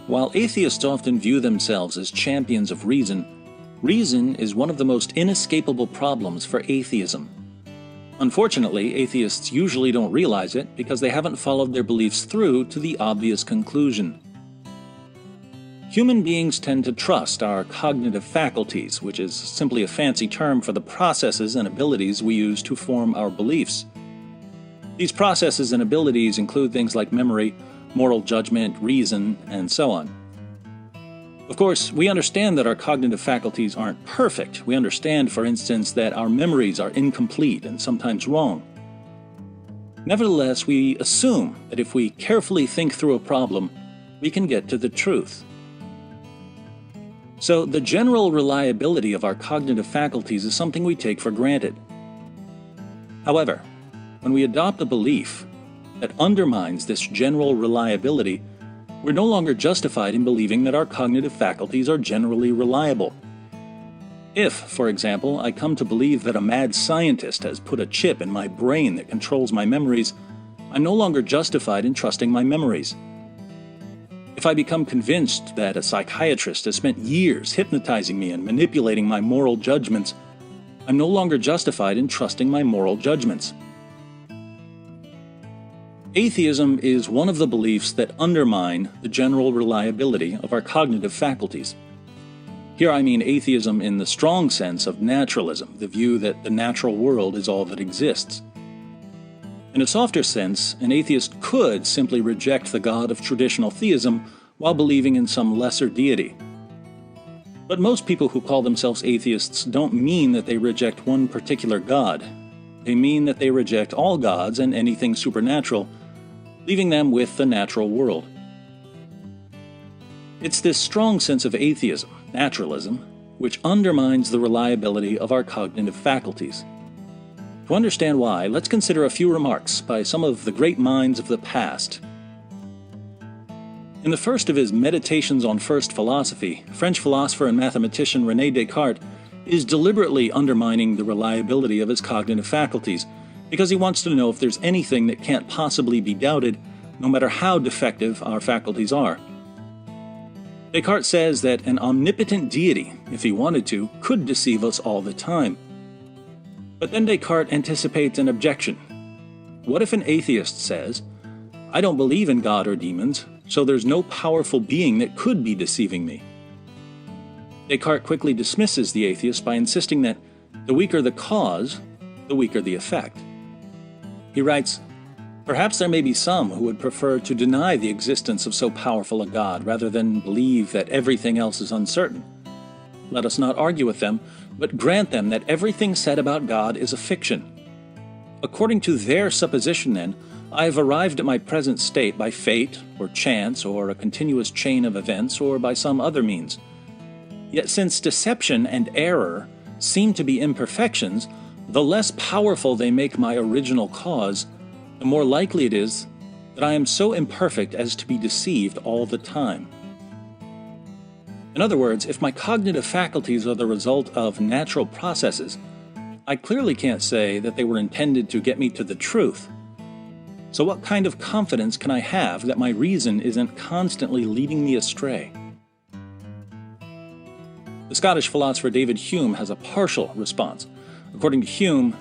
While atheists often view themselves as champions of reason, reason is one of the most inescapable problems for atheism. Unfortunately, atheists usually don't realize it because they haven't followed their beliefs through to the obvious conclusion. Human beings tend to trust our cognitive faculties, which is simply a fancy term for the processes and abilities we use to form our beliefs. These processes and abilities include things like memory, moral judgment, reason, and so on. Of course, we understand that our cognitive faculties aren't perfect. We understand, for instance, that our memories are incomplete and sometimes wrong. Nevertheless, we assume that if we carefully think through a problem, we can get to the truth. So, the general reliability of our cognitive faculties is something we take for granted. However, when we adopt a belief that undermines this general reliability, we're no longer justified in believing that our cognitive faculties are generally reliable. If, for example, I come to believe that a mad scientist has put a chip in my brain that controls my memories, I'm no longer justified in trusting my memories. If I become convinced that a psychiatrist has spent years hypnotizing me and manipulating my moral judgments, I'm no longer justified in trusting my moral judgments. Atheism is one of the beliefs that undermine the general reliability of our cognitive faculties. Here I mean atheism in the strong sense of naturalism, the view that the natural world is all that exists. In a softer sense, an atheist could simply reject the God of traditional theism while believing in some lesser deity. But most people who call themselves atheists don't mean that they reject one particular God. They mean that they reject all gods and anything supernatural, leaving them with the natural world. It's this strong sense of atheism, naturalism, which undermines the reliability of our cognitive faculties. To understand why, let's consider a few remarks by some of the great minds of the past. In the first of his Meditations on First Philosophy, French philosopher and mathematician René Descartes is deliberately undermining the reliability of his cognitive faculties because he wants to know if there's anything that can't possibly be doubted, no matter how defective our faculties are. Descartes says that an omnipotent deity, if he wanted to, could deceive us all the time. But then Descartes anticipates an objection. What if an atheist says, "I don't believe in God or demons, so there's no powerful being that could be deceiving me"? Descartes quickly dismisses the atheist by insisting that the weaker the cause, the weaker the effect. He writes, "Perhaps there may be some who would prefer to deny the existence of so powerful a God rather than believe that everything else is uncertain. Let us not argue with them, but grant them that everything said about God is a fiction. According to their supposition, then, I have arrived at my present state by fate, or chance, or a continuous chain of events, or by some other means. Yet since deception and error seem to be imperfections, the less powerful they make my original cause, the more likely it is that I am so imperfect as to be deceived all the time." In other words, if my cognitive faculties are the result of natural processes, I clearly can't say that they were intended to get me to the truth. So what kind of confidence can I have that my reason isn't constantly leading me astray? The Scottish philosopher David Hume has a partial response. According to Hume,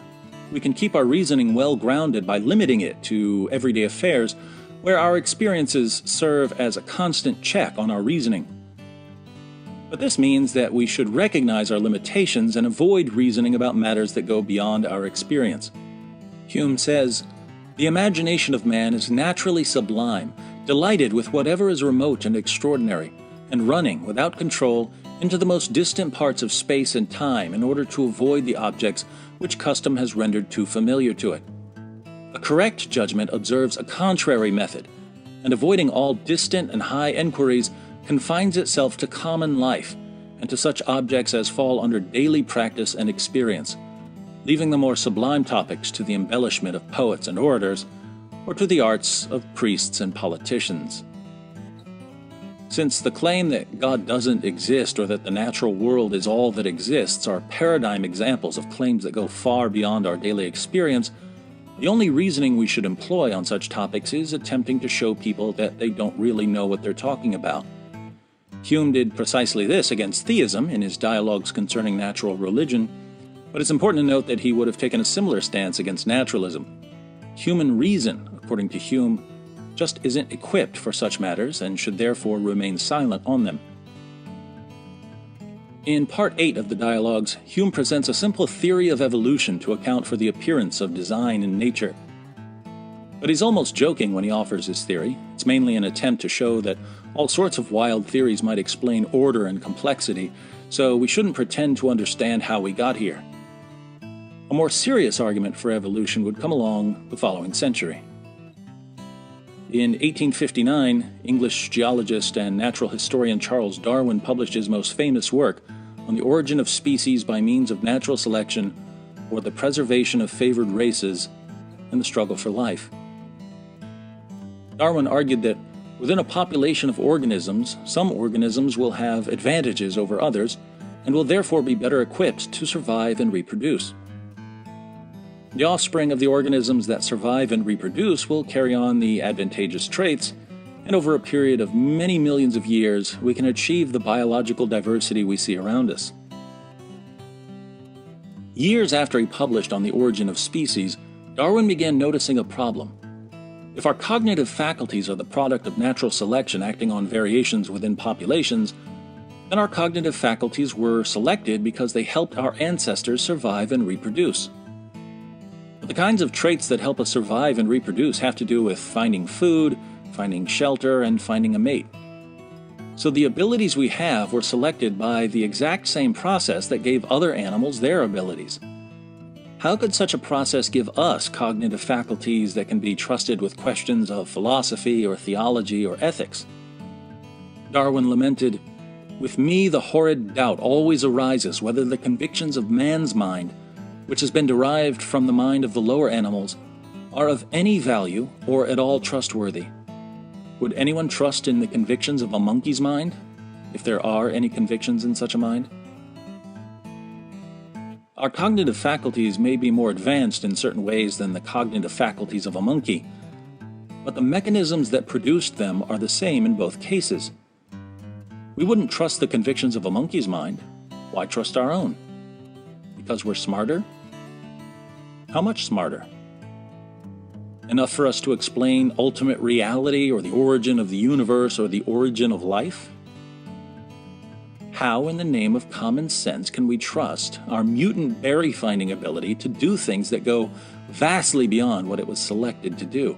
we can keep our reasoning well grounded by limiting it to everyday affairs where our experiences serve as a constant check on our reasoning. But this means that we should recognize our limitations and avoid reasoning about matters that go beyond our experience. Hume says, "The imagination of man is naturally sublime, delighted with whatever is remote and extraordinary, and running, without control, into the most distant parts of space and time in order to avoid the objects which custom has rendered too familiar to it. A correct judgment observes a contrary method, and avoiding all distant and high enquiries, confines itself to common life and to such objects as fall under daily practice and experience, leaving the more sublime topics to the embellishment of poets and orators, or to the arts of priests and politicians." Since the claim that God doesn't exist or that the natural world is all that exists are paradigm examples of claims that go far beyond our daily experience, the only reasoning we should employ on such topics is attempting to show people that they don't really know what they're talking about, Hume did precisely this against theism in his dialogues concerning natural religion, but it's important to note that he would have taken a similar stance against naturalism. Human reason, according to Hume, just isn't equipped for such matters and should therefore remain silent on them. In Part 8 of the dialogues, Hume presents a simple theory of evolution to account for the appearance of design in nature. But he's almost joking when he offers his theory. It's mainly an attempt to show that all sorts of wild theories might explain order and complexity, so we shouldn't pretend to understand how we got here. A more serious argument for evolution would come along the following century. In 1859, English geologist and natural historian Charles Darwin published his most famous work on the origin of species by means of natural selection, or the preservation of favored races, and the struggle for life. Darwin argued that within a population of organisms, some organisms will have advantages over others and will therefore be better equipped to survive and reproduce. The offspring of the organisms that survive and reproduce will carry on the advantageous traits, and over a period of many millions of years, we can achieve the biological diversity we see around us. Years after he published on the origin of species, Darwin began noticing a problem. If our cognitive faculties are the product of natural selection acting on variations within populations, then our cognitive faculties were selected because they helped our ancestors survive and reproduce. But the kinds of traits that help us survive and reproduce have to do with finding food, finding shelter, and finding a mate. So the abilities we have were selected by the exact same process that gave other animals their abilities. How could such a process give us cognitive faculties that can be trusted with questions of philosophy or theology or ethics? Darwin lamented, "With me the horrid doubt always arises whether the convictions of man's mind, which has been derived from the mind of the lower animals, are of any value or at all trustworthy. Would anyone trust in the convictions of a monkey's mind, if there are any convictions in such a mind?" Our cognitive faculties may be more advanced in certain ways than the cognitive faculties of a monkey, but the mechanisms that produced them are the same in both cases. We wouldn't trust the convictions of a monkey's mind. Why trust our own? Because we're smarter? How much smarter? Enough for us to explain ultimate reality or the origin of the universe or the origin of life? How in the name of common sense can we trust our mutant berry-finding ability to do things that go vastly beyond what it was selected to do?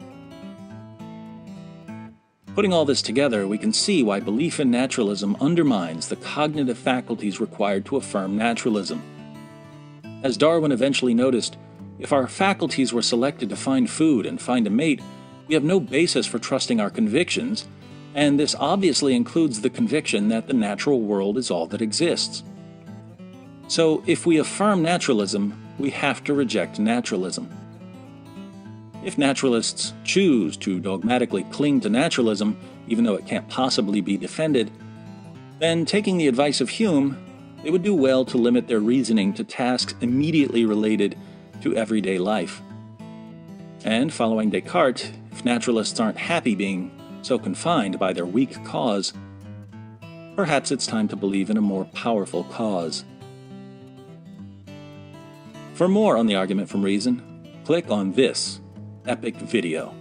Putting all this together, we can see why belief in naturalism undermines the cognitive faculties required to affirm naturalism. As Darwin eventually noticed, if our faculties were selected to find food and find a mate, we have no basis for trusting our convictions, and this obviously includes the conviction that the natural world is all that exists. So, if we affirm naturalism, we have to reject naturalism. If naturalists choose to dogmatically cling to naturalism, even though it can't possibly be defended, then taking the advice of Hume, they would do well to limit their reasoning to tasks immediately related to everyday life. And following Descartes, if naturalists aren't happy being so confined by their weak cause, perhaps it's time to believe in a more powerful cause. For more on the argument from reason, click on this epic video.